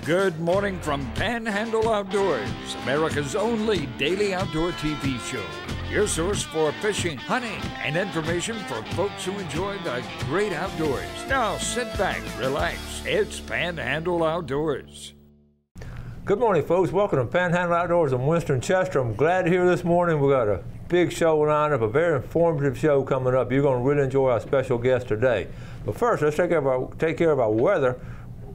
Good morning from Panhandle Outdoors, America's only daily outdoor TV show. Your source for fishing, hunting, and information for folks who enjoy the great outdoors. Now sit back, relax. It's Panhandle Outdoors. Good morning, folks. Welcome to Panhandle Outdoors. I'm Winston Chester. I'm glad to hear this morning. We got a big show lined up, a very informative show coming up. You're going to really enjoy our special guest today. But first, let's take care of our weather,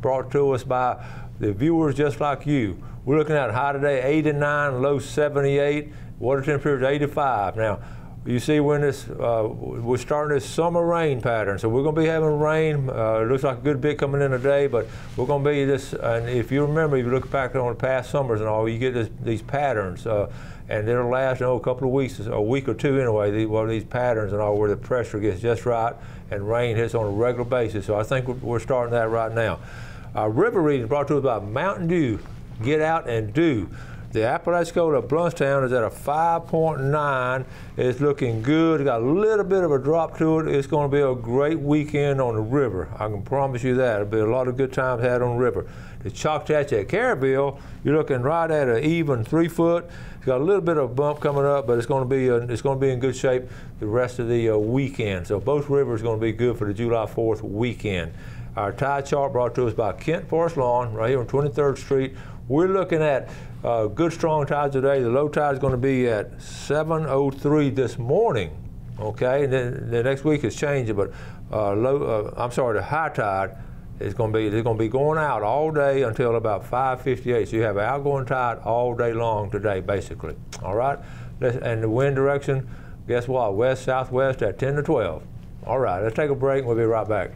brought to us by the viewers just like you. We're looking at high today, 89, low 78, water temperature is 85. Now, you see we're starting this summer rain pattern, so we're going to be having rain. It looks like a good bit coming in today, but we're going to be this, and if you remember, if you look back on the past summers and all, you get these patterns, and it'll last a couple of weeks, a week or two anyway, these patterns and all, where the pressure gets just right and rain hits on a regular basis. So I think we're starting that right now. Our river reading brought to us by Mountain Dew. Get out and do. The Apalachicola of Bluntstown is at a 5.9. It's looking good. It's got a little bit of a drop to it. It's going to be a great weekend on the river. I can promise you that. It'll be a lot of good times had on the river. The Choctaw at Carabelle, you're looking right at an even 3 foot. It's got a little bit of a bump coming up, but it's going to be in good shape the rest of the weekend. So both rivers are going to be good for the July 4th weekend. Our tide chart brought to us by Kent Forest Lawn right here on 23rd Street. We're looking at good strong tides today. The low tide is going to be at 7:03 this morning. Okay, and then the next week is changing, but the high tide is going to be going out all day until about 5:58. So you have an outgoing tide all day long today, basically. All right, and the wind direction, guess what? West southwest at 10 to 12. All right, let's take a break and we'll be right back.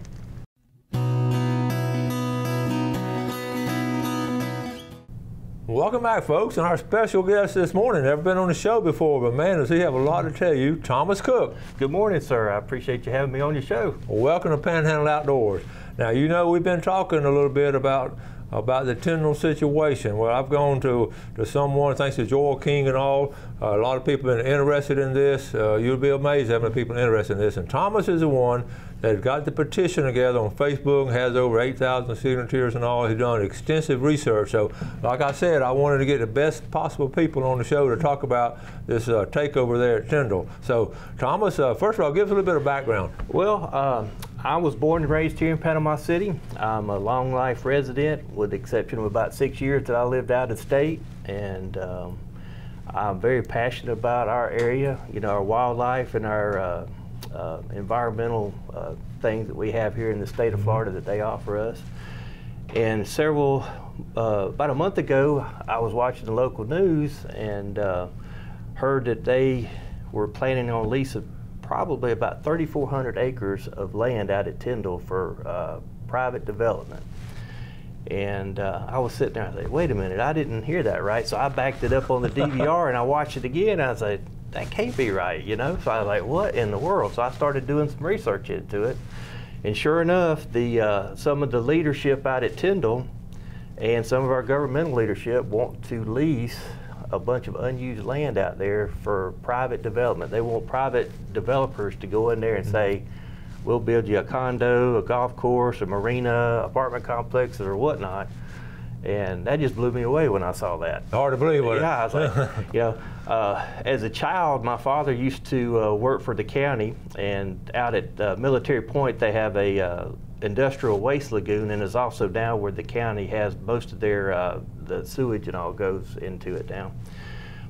Welcome back, folks, and our special guest this morning. Never been on the show before, but man, does he have a lot to tell you. Thomas Cook. Good morning, sir. I appreciate you having me on your show. Well, welcome to Panhandle Outdoors. Now, you know we've been talking a little bit about the Tyndall situation. Well, I've gone to someone, thanks to Joel King and all, a lot of people have been interested in this. You'll be amazed how many people are interested in this. And Thomas is the one that got the petition together on Facebook, has over 8,000 signatures and all. He's done extensive research. So, like I said, I wanted to get the best possible people on the show to talk about this takeover there at Tyndall. So, Thomas, first of all, give us a little bit of background. Well, I was born and raised here in Panama City. I'm a long life resident, with the exception of about 6 years that I lived out of state. And I'm very passionate about our area, our wildlife and our environmental things that we have here in the state of Florida that they offer us. And about a month ago, I was watching the local news and heard that they were planning on leasing probably about 3,400 acres of land out at Tyndall for private development. And I was sitting there and I said, wait a minute, I didn't hear that right. So I backed it up on the DVR and I watched it again and I was like, that can't be right, So I was like, what in the world? So I started doing some research into it. And sure enough, some of the leadership out at Tyndall and some of our governmental leadership want to lease a bunch of unused land out there for private development. They want private developers to go in there and say, we'll build you a condo, a golf course, a marina, apartment complexes, or whatnot. And that just blew me away when I saw that. Hard to believe, wasn't it? Yeah, I was like, as a child, my father used to work for the county, and out at Military Point, they have a industrial waste lagoon, and is also down where the county has most of their the sewage and all goes into it down.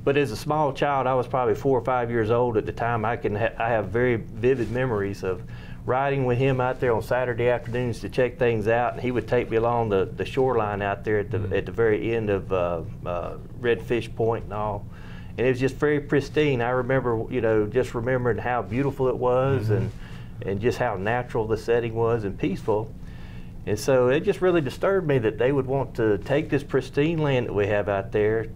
But as a small child, I was probably 4 or 5 years old at the time. I have very vivid memories of riding with him out there on Saturday afternoons to check things out, and he would take me along the shoreline out there at the very end of Redfish Point and all. And it was just very pristine. I remember, just remembering how beautiful it was, and just how natural the setting was and peaceful. And so it just really disturbed me that they would want to take this pristine land that we have out there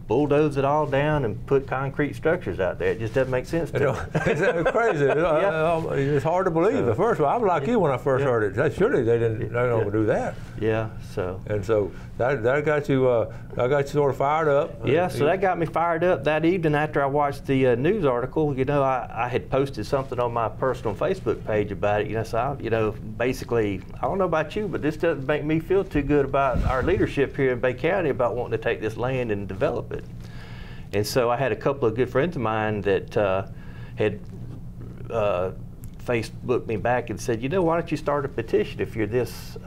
bulldoze it all down and put concrete structures out there. It just doesn't make sense to me. It's crazy. It's hard to believe. The first one, I'm like you when I first heard it. Surely they don't do that. Yeah. So. And so that got you sort of fired up. Yeah. So that got me fired up that evening after I watched the news article. You know, I had posted something on my personal Facebook page about it. You know, so basically, I don't know about you, but this doesn't make me feel too good about our leadership here in Bay County about wanting to take this land and develop it. And so I had a couple of good friends of mine that had Facebooked me back and said, you know, why don't you start a petition if you're this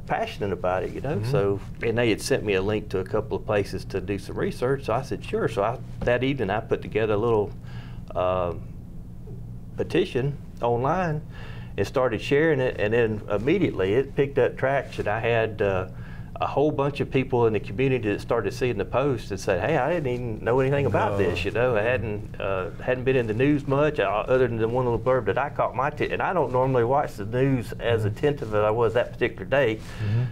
passionate about it, you know? So, and they had sent me a link to a couple of places to do some research. So I said, sure. So that evening I put together a little petition online and started sharing it, and then immediately it picked up traction. I had a whole bunch of people in the community that started seeing the post and said, hey, I didn't even know anything about this, you know. I hadn't been in the news much other than the one little blurb that I caught my attention. And I don't normally watch the news as attentive as I was that particular day,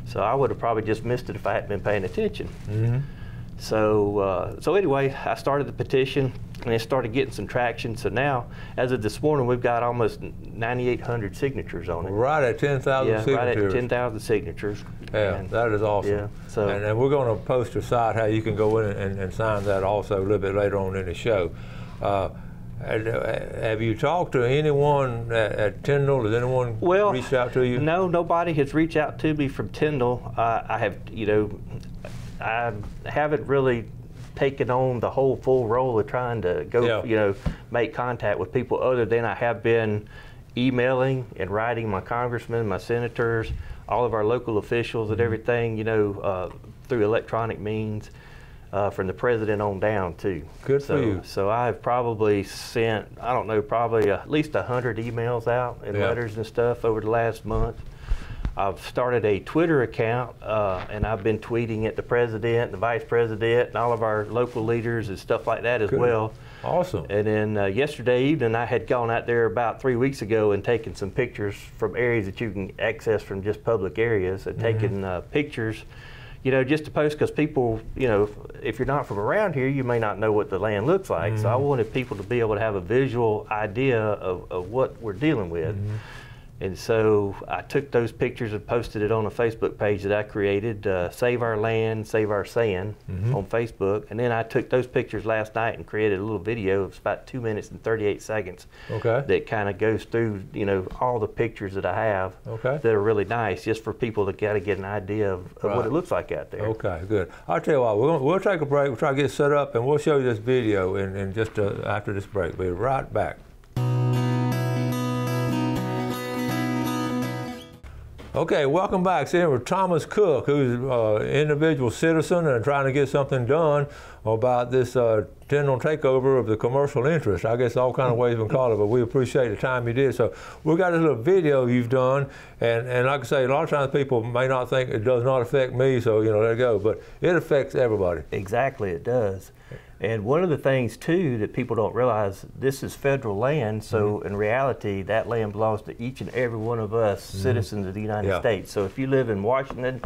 so I would have probably just missed it if I hadn't been paying attention. So anyway, I started the petition, and it started getting some traction. So now, as of this morning, we've got almost 9,800 signatures on it. Right at 10,000 signatures. Yeah, right at 10,000 signatures. Yeah, and that is awesome. Yeah, so and we're going to post a site how you can go in and sign that also a little bit later on in the show. Have you talked to anyone at Tyndall? Has anyone reached out to you? No, nobody has reached out to me from Tyndall. I have, you know, I haven't really taken on the whole full role of trying to go, you know, make contact with people, other than I have been emailing and writing my congressmen, my senators, all of our local officials and everything, you know, through electronic means, from the president on down too. Good for you. So I've probably sent, I don't know, probably at least 100 emails out and letters and stuff over the last month. I've started a Twitter account, and I've been tweeting at the president, the vice president, and all of our local leaders and stuff like that as well. Awesome. And then yesterday evening, I had gone out there about 3 weeks ago and taken some pictures from areas that you can access from just public areas, and taken pictures, you know, just to post, because people, you know, if you're not from around here, you may not know what the land looks like. So I wanted people to be able to have a visual idea of what we're dealing with. And so I took those pictures and posted it on a Facebook page that I created, Save Our Land, Save Our Sand, on Facebook. And then I took those pictures last night and created a little video of about 2 minutes and 38 seconds that kind of goes through, you know, all the pictures that I have that are really nice, just for people to kind of get an idea of what it looks like out there. Okay, good. I'll tell you what, we'll take a break, we'll try to get set up, and we'll show you this video in just after this break. We'll be right back. Okay, welcome back. Sitting with Thomas Cook, who's an individual citizen and trying to get something done about this Tyndall takeover of the commercial interest. I guess all kind of ways we can call it, but we appreciate the time you did. So we got this little video you've done, and like I say, a lot of times people may not think it does not affect me, so you know, let it go, but it affects everybody. Exactly, it does. And one of the things too that people don't realize, this is federal land, so in reality that land belongs to each and every one of us citizens of the United States. So if you live in Washington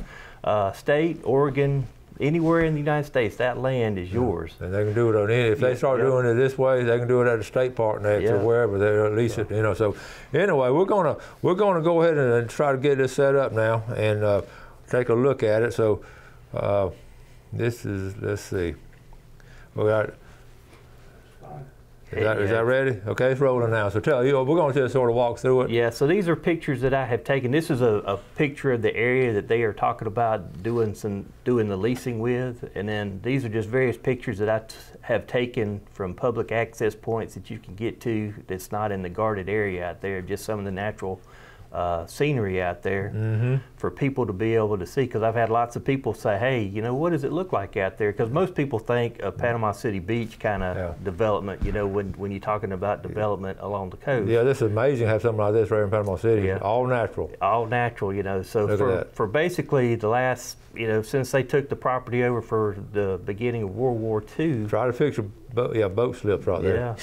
State, Oregon, anywhere in the United States, that land is yours. And they can do it on any, if they start doing it this way, they can do it at the state park next or wherever they're at least, you know. So anyway, we're gonna go ahead and try to get this set up now and take a look at it. So this is, let's see. We got, is that ready? Okay, it's rolling now. So tell you, we're going to just sort of walk through it. Yeah, so these are pictures that I have taken. This is a picture of the area that they are talking about doing the leasing with, and then these are just various pictures that I have taken from public access points that you can get to that's not in the guarded area out there, just some of the natural scenery out there for people to be able to see, because I've had lots of people say, hey, you know, what does it look like out there? Because most people think of Panama City Beach kind of development, you know, when you're talking about development along the coast. Yeah, this is amazing to have something like this right in Panama City. All natural. All natural, you know. So for basically the last, you know, since they took the property over for the beginning of World War II. Try to fix your boat slips right there.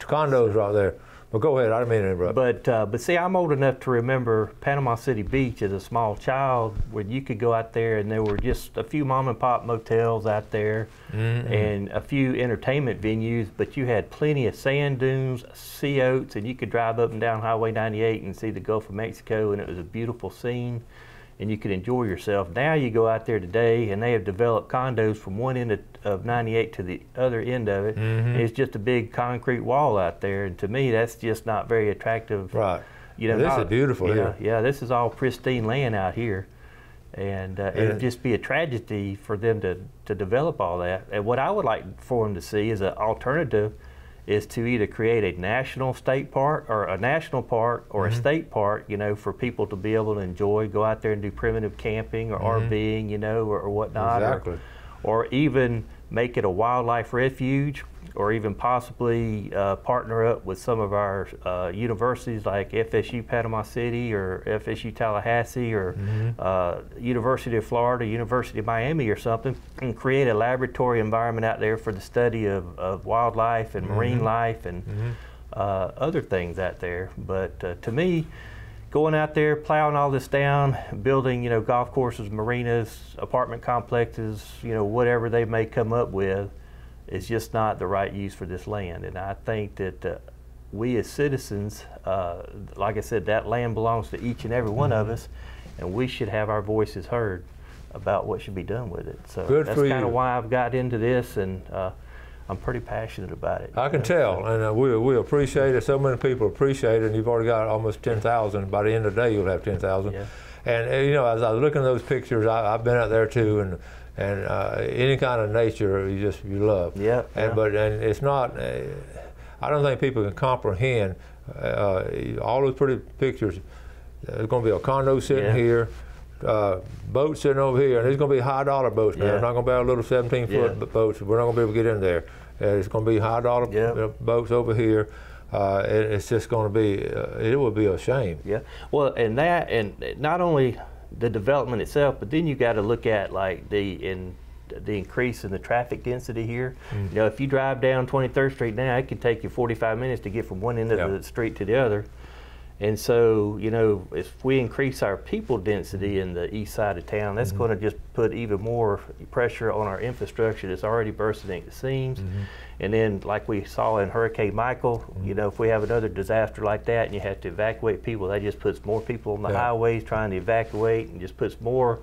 Condos right there. Well, go ahead. I didn't mean to interrupt. But see, I'm old enough to remember Panama City Beach as a small child, where you could go out there and there were just a few mom and pop motels out there, and a few entertainment venues. But you had plenty of sand dunes, sea oats, and you could drive up and down Highway 98 and see the Gulf of Mexico, and it was a beautiful scene, and you could enjoy yourself. Now you go out there today, and they have developed condos from one end of 98 to the other end of it. It's just a big concrete wall out there, and to me, that's just not very attractive. Right. You know, this is beautiful here. Yeah, this is all pristine land out here, and it'd just be a tragedy for them to develop all that. And what I would like for them to see as an alternative is to either create a national state park or a national park or a state park, you know, for people to be able to enjoy, go out there and do primitive camping or RVing, you know, or whatnot. Exactly. Or even make it a wildlife refuge, or even possibly partner up with some of our universities like FSU Panama City or FSU Tallahassee or University of Florida, University of Miami or something, and create a laboratory environment out there for the study of wildlife and marine life and other things out there. But to me, going out there, plowing all this down, building, you know, golf courses, marinas, apartment complexes, you know, whatever they may come up with, is just not the right use for this land. And I think that we as citizens, like I said, that land belongs to each and every one of us, and we should have our voices heard about what should be done with it. So that's kind of why I've got into this, and I'm pretty passionate about it. I can tell, and we appreciate it. So many people appreciate it, and you've already got almost 10,000. By the end of the day, you'll have 10,000. Yeah. And you know, as I was looking at those pictures, I've been out there too, and any kind of nature you love. Yeah. And it's not. I don't think people can comprehend all those pretty pictures. There's going to be a condo sitting here. Boats sitting over here, and there's going to be high-dollar boats now. It's not going to be our little 17-foot boats. We're not going to be able to get in there. It's going to be high-dollar boats over here. It's just going to be, it would be a shame. Yeah. Well, and not only the development itself, but then you got to look at like the increase in the traffic density here. You know, if you drive down 23rd Street now, it can take you 45 minutes to get from one end of the street to the other. And so, you know, if we increase our people density in the east side of town, that's going to just put even more pressure on our infrastructure that's already bursting at the seams. And then, like we saw in Hurricane Michael, you know, if we have another disaster like that and you have to evacuate people, that just puts more people on the highways trying to evacuate, and just puts more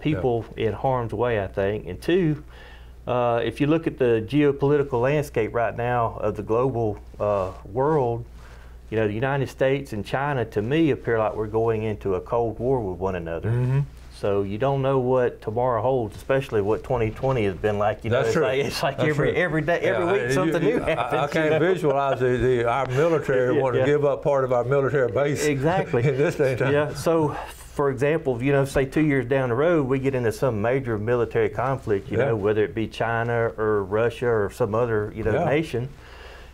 people in harm's way, I think. And two, if you look at the geopolitical landscape right now of the global world, you know, the United States and China, to me, appear like we're going into a Cold War with one another. So you don't know what tomorrow holds, especially what 2020 has been like. You know, it's like every day, every week something new happens. I can't visualize our military wanting to give up part of our military base. Exactly. In this day and time. Yeah. So, for example, you know, say 2 years down the road, we get into some major military conflict. You know, whether it be China or Russia or some other nation,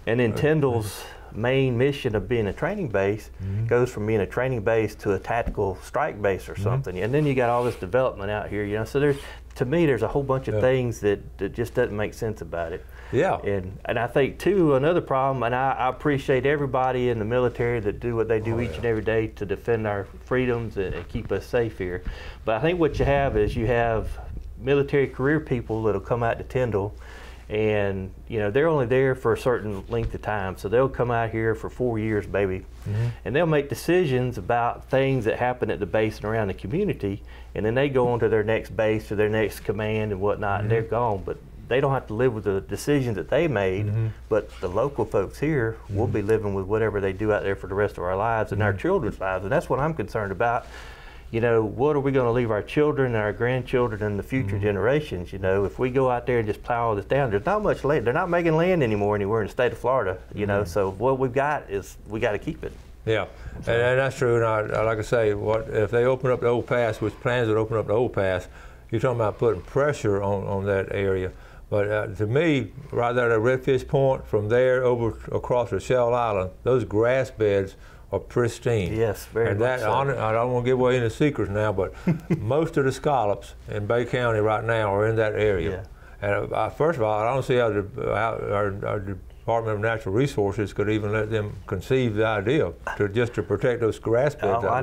and then Tyndall's main mission of being a training base goes from being a training base to a tactical strike base or something. And then you got all this development out here, you know. So to me, there's a whole bunch of things that just doesn't make sense about it. Yeah. And I think too, another problem, and I appreciate everybody in the military that do what they do each and every day to defend our freedoms and keep us safe here. But I think what you have is you have military career people that'll come out to Tyndall, and you know, they're only there for a certain length of time, so they'll come out here for 4 years, baby, and they'll make decisions about things that happen at the base and around the community, and then they go on to their next base or their next command and whatnot, and they're gone. But they don't have to live with the decisions that they made, but the local folks here will be living with whatever they do out there for the rest of our lives and our children's lives, and that's what I'm concerned about. You know, what are we going to leave our children and our grandchildren and the future generations? You know, if we go out there and just plow all this down, there's not much land. They're not making land anymore anywhere in the state of Florida, you know, so what we've got is we got to keep it. Yeah, so, and that's true. And like I say, if they open up the old pass, which plans would open up the old pass, you're talking about putting pressure on that area. But to me, right there at Redfish Point, from there over across the Shell Island, those grass beds are pristine. Yes, very much so. I don't want to give away any secrets now, but most of the scallops in Bay County right now are in that area. And first of all, I don't see how Department of Natural Resources could even let them conceive the idea just to protect those grass beds. Oh, I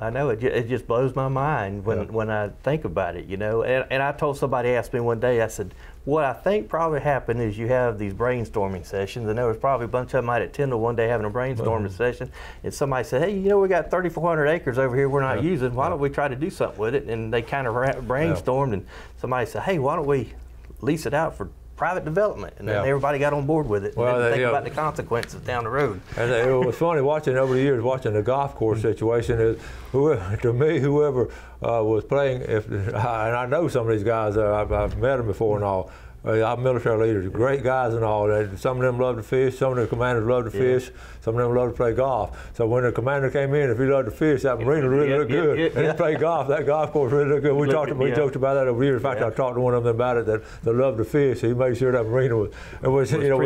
know. It just blows my mind when I think about it, you know. And I told somebody, asked me one day, I said, what I think probably happened is you have these brainstorming sessions, and there was probably a bunch of them out at Tyndall one day having a brainstorming session, and somebody said, hey, you know, we got 3,400 acres over here we're not using. Why don't we try to do something with it? And they kind of brainstormed, and somebody said, hey, why don't we lease it out for private development? And then everybody got on board with it. And didn't think about the consequences down the road. And it was funny watching over the years, watching the golf course situation. Is whoever was playing, and I know some of these guys, I've met them before and all. Our military leaders, great guys and all. Some of them love to fish. Some of the commanders love to fish. Some of them love to play golf. So when the commander came in, if he loved to fish, that marina really looked good. And he played golf. That golf course really looked good. We joked about that over the years. In fact, I talked to one of them about it that loved to fish. He made sure that marina would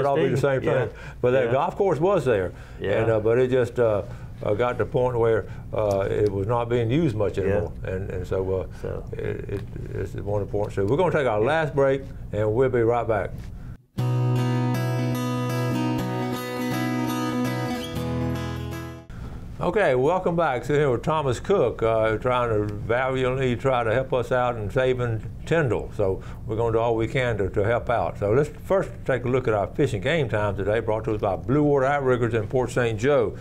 all be the same thing. But that golf course was there. And but it just got to the point where it was not being used much anymore, and so it's one important. So we're going to take our last break, and we'll be right back. Okay, welcome back. So here with Thomas Cook, trying to valiantly try to help us out in saving Tyndall. So we're going to do all we can to help out. So let's first take a look at our fishing game time today, brought to us by Blue Water Outriggers in Port St. Joe.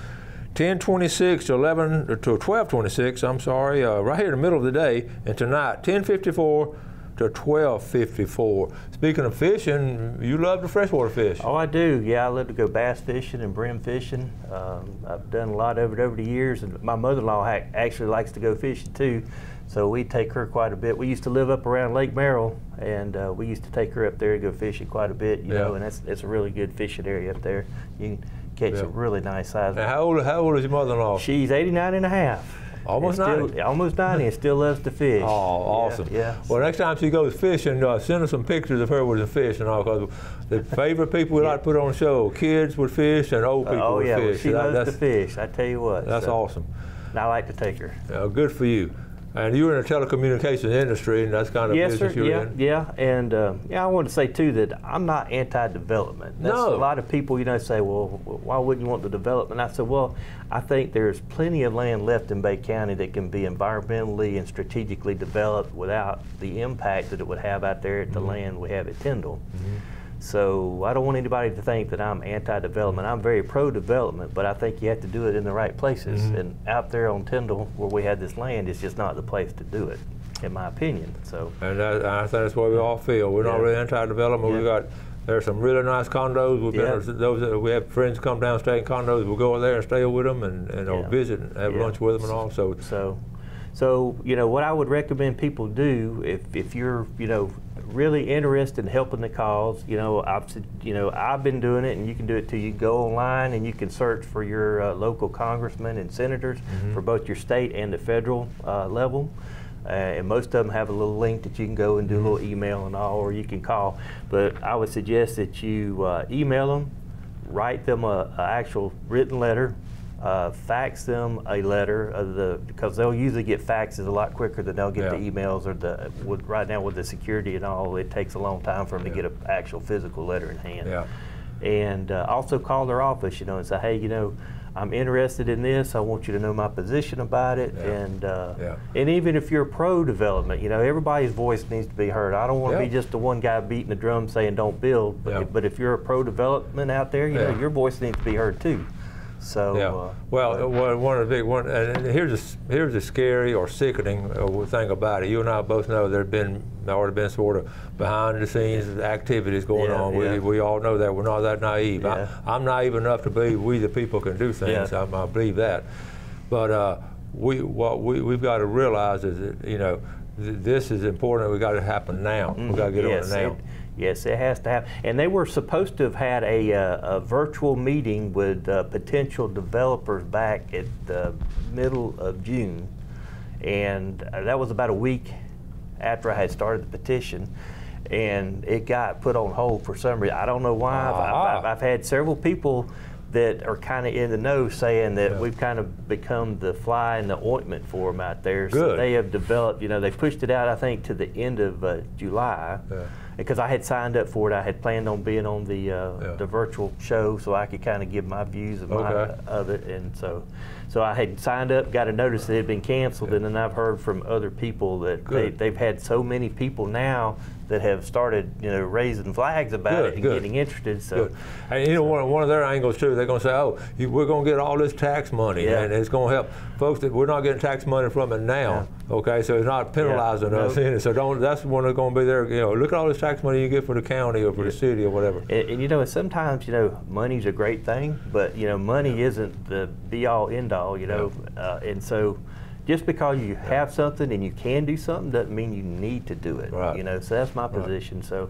10:26 to 12:26. I'm sorry, right here in the middle of the day, and tonight 10:54 to 12:54. Speaking of fishing, you love to freshwater fish. Oh, I do. Yeah, I love to go bass fishing and brim fishing. I've done a lot of it over the years, and my mother-in-law actually likes to go fishing too. So we take her quite a bit. We used to live up around Lake Merrill, and we used to take her up there to go fishing quite a bit. You know, and it's a really good fishing area up there. You can catch a really nice size. Now, how old is your mother-in-law? She's 89 and a half. Almost 90. Almost 90, and still loves to fish. Oh, awesome. Yeah. Well, next time she goes fishing, send us some pictures of her with the fish and all, because the favorite people we like to put on the show, kids would fish and old people would fish. Well, she loves to fish, I tell you what. That's awesome. And I like to take her. Good for you. And you're in the telecommunications industry, and that's kind of business you're in. Yeah, and I want to say too that I'm not anti-development. No. A lot of people, say, well, why wouldn't you want the development? I said, well, I think there's plenty of land left in Bay County that can be environmentally and strategically developed without the impact that it would have out there at the land we have at Tyndall. So I don't want anybody to think that I'm anti-development. I'm very pro-development, but I think you have to do it in the right places. And out there on Tyndall, where we have this land, is just not the place to do it, in my opinion. So. And I think that's what we all feel. We're not really anti-development. There's some really nice condos. We have friends come downstate in condos. We'll go over there and stay with them and visit and have lunch with them and all. So what I would recommend people do if you're really interested in helping the cause, I've been doing it, and you can do it too. You can go online and you can search for your local congressmen and senators for both your state and the federal level. And most of them have a little link that you can go and do a little email and all, or you can call. But I would suggest that you email them, write them an actual written letter, fax them a letter, because they'll usually get faxes a lot quicker than they'll get the emails, or right now with the security and all, it takes a long time for them to get an actual physical letter in hand. And also call their office, and say, hey, I'm interested in this. I want you to know my position about it. And even if you're pro-development, everybody's voice needs to be heard. I don't want to be just the one guy beating the drum saying don't build, but if you're a pro-development out there, your voice needs to be heard too. So one of the big one, and here's the scary or sickening thing about it. You and I both know there's already been sort of behind the scenes activities going on. We all know that. We're not that naive. I'm naive enough to believe we the people can do things. I believe that. But what we've got to realize is that this is important. We got to happen now. We got to get on it now. Yes, it has to happen. And they were supposed to have had a virtual meeting with potential developers back at the middle of June. And that was about a week after I had started the petition. And it got put on hold for some reason. I don't know why. I've had several people that are kind of in the know saying that we've kind of become the fly in the ointment for them out there. Good. So they have developed, they pushed it out, I think, to the end of July. because I had signed up for it. I had planned on being on the virtual show so I could kind of give my views of it, and so I had signed up, got a notice that it had been canceled, and then I've heard from other people that they've had so many people now that have started, raising flags about it and getting interested. So, and one of their angles too, they're going to say, "Oh, we're going to get all this tax money, and it's going to help folks that we're not getting tax money from it now." Okay, so it's not penalizing us in it. So that's when they're going to be there. Look at all this tax money you get for the county or for the city or whatever. And sometimes money's a great thing, but money isn't the be all end all. And so. Just because you have something and you can do something doesn't mean you need to do it. Right. So that's my position. So,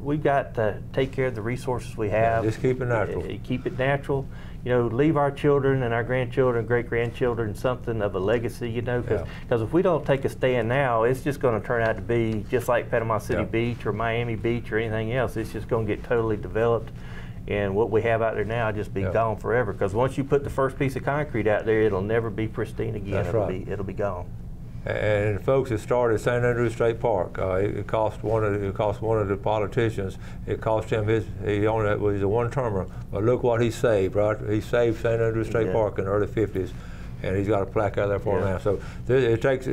we've got to take care of the resources we have. Just keep it natural. Keep it natural. Leave our children and our grandchildren, great-grandchildren something of a legacy. Because if we don't take a stand now, it's just going to turn out to be just like Panama City Beach or Miami Beach or anything else. It's just going to get totally developed. And what we have out there now just be gone forever. Because once you put the first piece of concrete out there, it'll never be pristine again. It'll be gone. And folks, it started at St. Andrews State Park. It cost one of the politicians. It cost him he was a one-termer. But look what he saved, right? He saved St. Andrews State Park in the early '50s, and he's got a plaque out there for him now. So it takes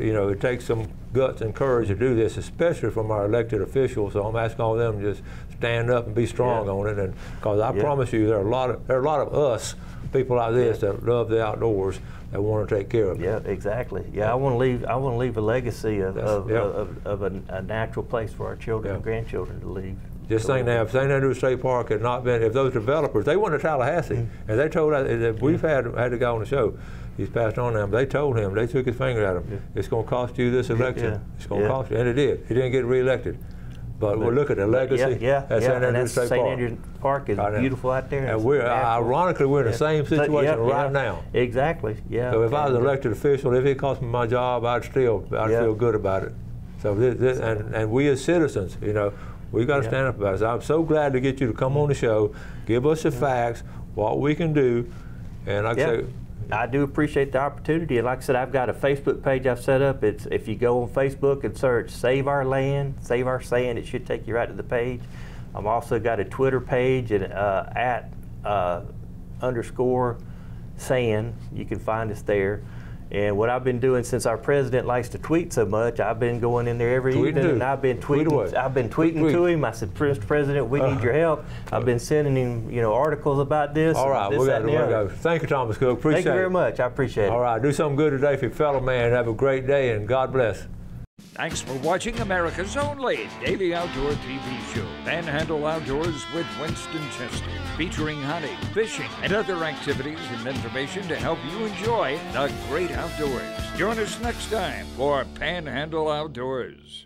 some guts and courage to do this, especially from our elected officials. So I'm asking all of them to just stand up and be strong on it, and because I promise you, there are a lot of us people like this that love the outdoors that want to take care of it. Yeah, exactly. Yeah, I want to leave a legacy of a natural place for our children and grandchildren to live. Just think now, if St. Andrews State Park had not been, if those developers, they went to Tallahassee, and they told us that we've had the guy on the show. He's passed on now, but they told him, they took his finger at him. It's going to cost you this election. It's going to cost you, and it did. He didn't get reelected. But we'll look at the legacy at St. Andrews State Park. St. Andrews Park is beautiful out there. And ironically, we're in the same situation right now. Exactly, yeah. So if I was an elected official, if it cost me my job, I'd feel good about it. So and we as citizens, we've got to stand up about it. So I'm so glad to get you to come on the show, give us the facts, what we can do, and like I say, I do appreciate the opportunity, and like I said, I've got a Facebook page I've set up. It's if you go on Facebook and search "Save Our Land," "Save Our Sand," it should take you right to the page. I've also got a Twitter page and @_sand. You can find us there. And what I've been doing, since our president likes to tweet so much, I've been going in there every evening and I've been tweeting. I've been tweeting to him. I said, "Mr. President, we need your help." I've been sending him, articles about this. All right, we got to go. Thank you, Thomas Cook. Appreciate it. Thank you very much. I appreciate it. All right, do something good today for your fellow man. Have a great day, and God bless. Thanks for watching America's only daily outdoor TV show, Panhandle Outdoors with Winston Chester, featuring hunting, fishing, and other activities and information to help you enjoy the great outdoors. Join us next time for Panhandle Outdoors.